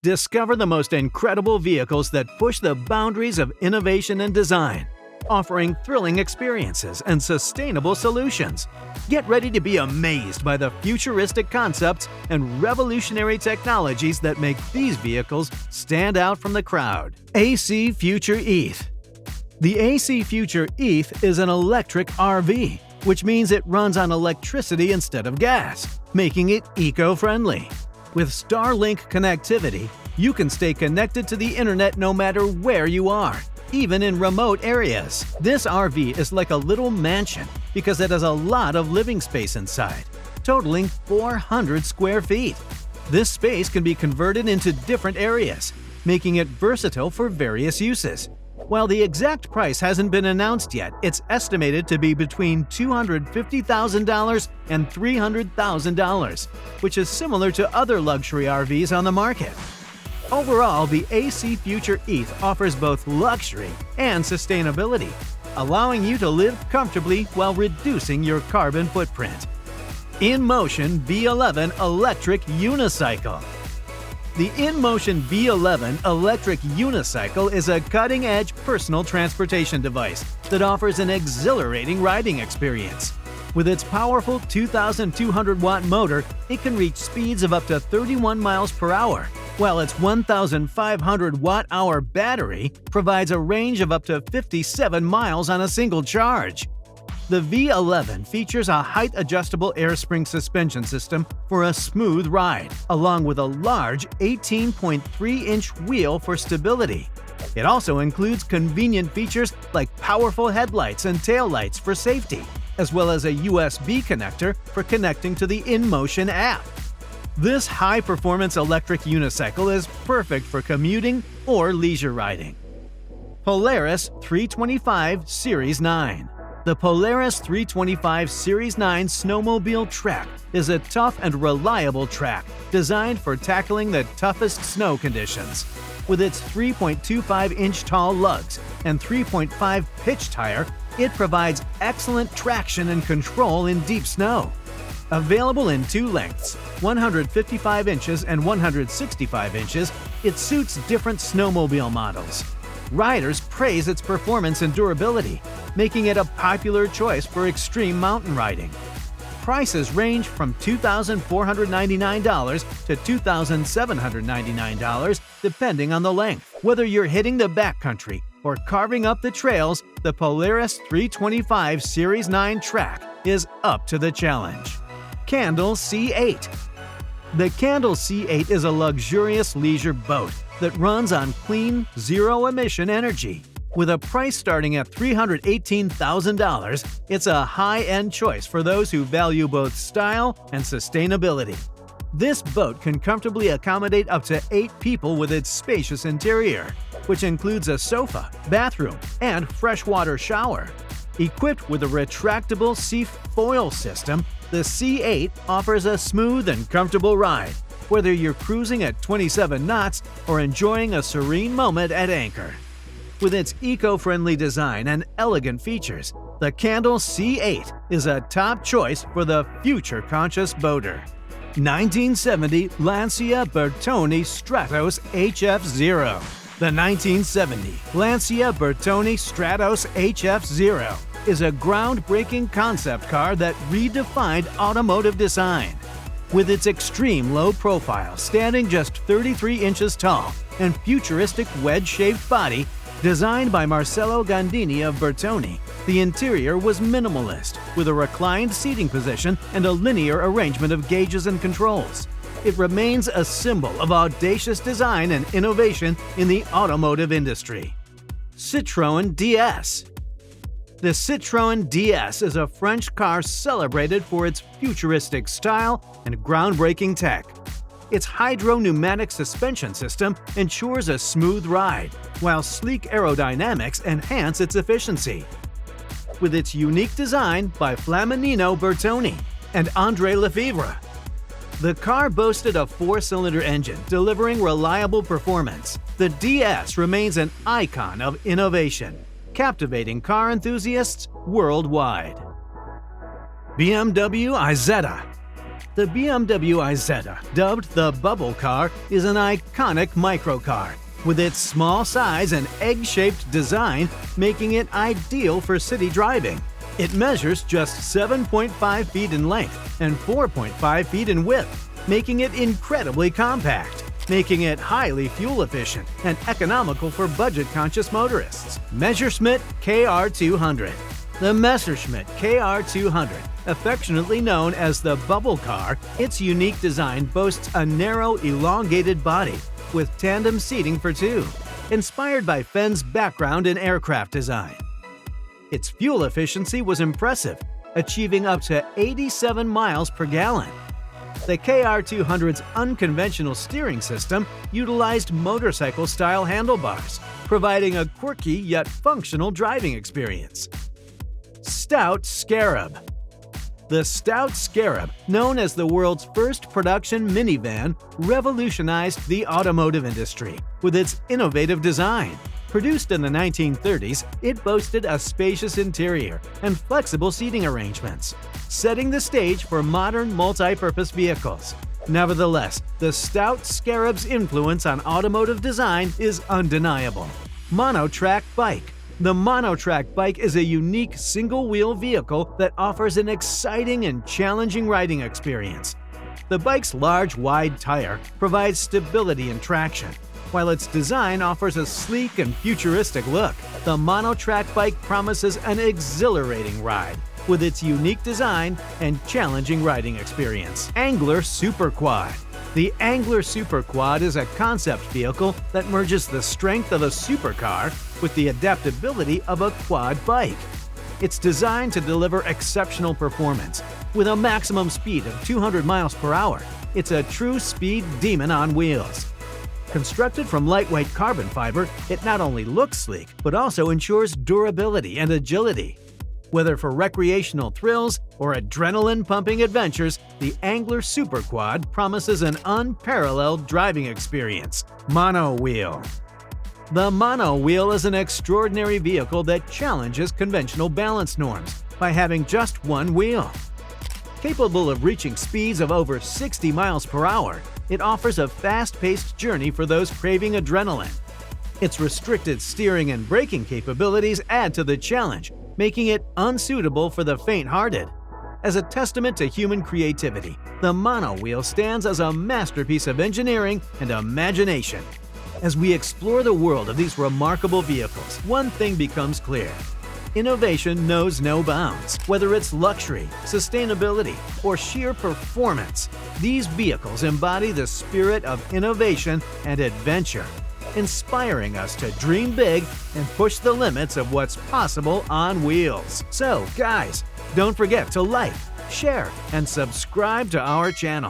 Discover the most incredible vehicles that push the boundaries of innovation and design, offering thrilling experiences and sustainable solutions. Get ready to be amazed by the futuristic concepts and revolutionary technologies that make these vehicles stand out from the crowd. AC Future Eth. The AC Future Eth is an electric RV, which means it runs on electricity instead of gas, making it eco-friendly. With Starlink connectivity, you can stay connected to the internet no matter where you are, even in remote areas. This RV is like a little mansion because it has a lot of living space inside, totaling 400 square feet. This space can be converted into different areas, making it versatile for various uses. While the exact price hasn't been announced yet, it's estimated to be between $250,000 and $300,000, which is similar to other luxury RVs on the market. Overall, the AC Future Eth offers both luxury and sustainability, allowing you to live comfortably while reducing your carbon footprint. Inmotion V11 Electric Unicycle. The Inmotion V11 electric unicycle is a cutting-edge personal transportation device that offers an exhilarating riding experience. With its powerful 2,200-watt motor, it can reach speeds of up to 31 miles per hour, while its 1,500-watt-hour battery provides a range of up to 57 miles on a single charge. The V11 features a height-adjustable air spring suspension system for a smooth ride, along with a large 18.3-inch wheel for stability. It also includes convenient features like powerful headlights and taillights for safety, as well as a USB connector for connecting to the Inmotion app. This high-performance electric unicycle is perfect for commuting or leisure riding. Polaris 325 Series 9. The Polaris 325 Series 9 snowmobile track is a tough and reliable track designed for tackling the toughest snow conditions. With its 3.25-inch tall lugs and 3.5 pitch tire, it provides excellent traction and control in deep snow. Available in two lengths, 155 inches and 165 inches, it suits different snowmobile models. Riders praise its performance and durability, making it a popular choice for extreme mountain riding. Prices range from $2,499 to $2,799 depending on the length. Whether you're hitting the backcountry or carving up the trails, the Polaris 325 Series 9 track is up to the challenge. Candle C8. The Candle C8 is a luxurious leisure boat that runs on clean, zero-emission energy. With a price starting at $318,000, it's a high-end choice for those who value both style and sustainability. This boat can comfortably accommodate up to 8 people with its spacious interior, which includes a sofa, bathroom, and freshwater shower. Equipped with a retractable sea foil system, the C8 offers a smooth and comfortable ride, whether you're cruising at 27 knots or enjoying a serene moment at anchor. With its eco-friendly design and elegant features, the Candle C8 is a top choice for the future-conscious boater. 1970 Lancia Bertone Stratos HF0. The 1970 Lancia Bertone Stratos HF0 is a groundbreaking concept car that redefined automotive design. With its extreme low profile standing just 33 inches tall and futuristic wedge-shaped body, designed by Marcello Gandini of Bertone, the interior was minimalist, with a reclined seating position and a linear arrangement of gauges and controls. It remains a symbol of audacious design and innovation in the automotive industry. Citroën DS. The Citroën DS is a French car celebrated for its futuristic style and groundbreaking tech. Its hydro-pneumatic suspension system ensures a smooth ride, while sleek aerodynamics enhance its efficiency. With its unique design by Flaminino Bertone and André Lefebvre, the car boasted a 4-cylinder engine delivering reliable performance. The DS remains an icon of innovation, captivating car enthusiasts worldwide. BMW Isetta. The BMW Isetta, dubbed the Bubble Car, is an iconic microcar, with its small size and egg-shaped design making it ideal for city driving. It measures just 7.5 feet in length and 4.5 feet in width, making it incredibly compact, making it highly fuel efficient and economical for budget-conscious motorists. Messerschmitt KR200. The Messerschmitt KR200, affectionately known as the Bubble Car, its unique design boasts a narrow, elongated body with tandem seating for two, inspired by Fenn's background in aircraft design. Its fuel efficiency was impressive, achieving up to 87 miles per gallon. The KR200's unconventional steering system utilized motorcycle-style handlebars, providing a quirky yet functional driving experience. Stout Scarab. The Stout Scarab, known as the world's first production minivan, revolutionized the automotive industry with its innovative design. Produced in the 1930s, it boasted a spacious interior and flexible seating arrangements, setting the stage for modern multi-purpose vehicles. Nevertheless, the Stout Scarab's influence on automotive design is undeniable. Monotrack Bike. The Monotrack Bike is a unique single-wheel vehicle that offers an exciting and challenging riding experience. The bike's large, wide tire provides stability and traction, while its design offers a sleek and futuristic look. The Monotrack Bike promises an exhilarating ride with its unique design and challenging riding experience. Angler Super Quad. The Angler Super Quad is a concept vehicle that merges the strength of a supercar with the adaptability of a quad bike. It's designed to deliver exceptional performance. With a maximum speed of 200 miles per hour, it's a true speed demon on wheels. Constructed from lightweight carbon fiber, it not only looks sleek, but also ensures durability and agility. Whether for recreational thrills or adrenaline-pumping adventures, the Angler Super Quad promises an unparalleled driving experience. Mono Wheel. The Mono Wheel is an extraordinary vehicle that challenges conventional balance norms by having just one wheel. Capable of reaching speeds of over 60 miles per hour, it offers a fast-paced journey for those craving adrenaline. Its restricted steering and braking capabilities add to the challenge, making it unsuitable for the faint-hearted. As a testament to human creativity, the Mono Wheel stands as a masterpiece of engineering and imagination. As we explore the world of these remarkable vehicles, one thing becomes clear. Innovation knows no bounds. Whether it's luxury, sustainability, or sheer performance, these vehicles embody the spirit of innovation and adventure, inspiring us to dream big and push the limits of what's possible on wheels. So, guys, don't forget to like, share, and subscribe to our channel.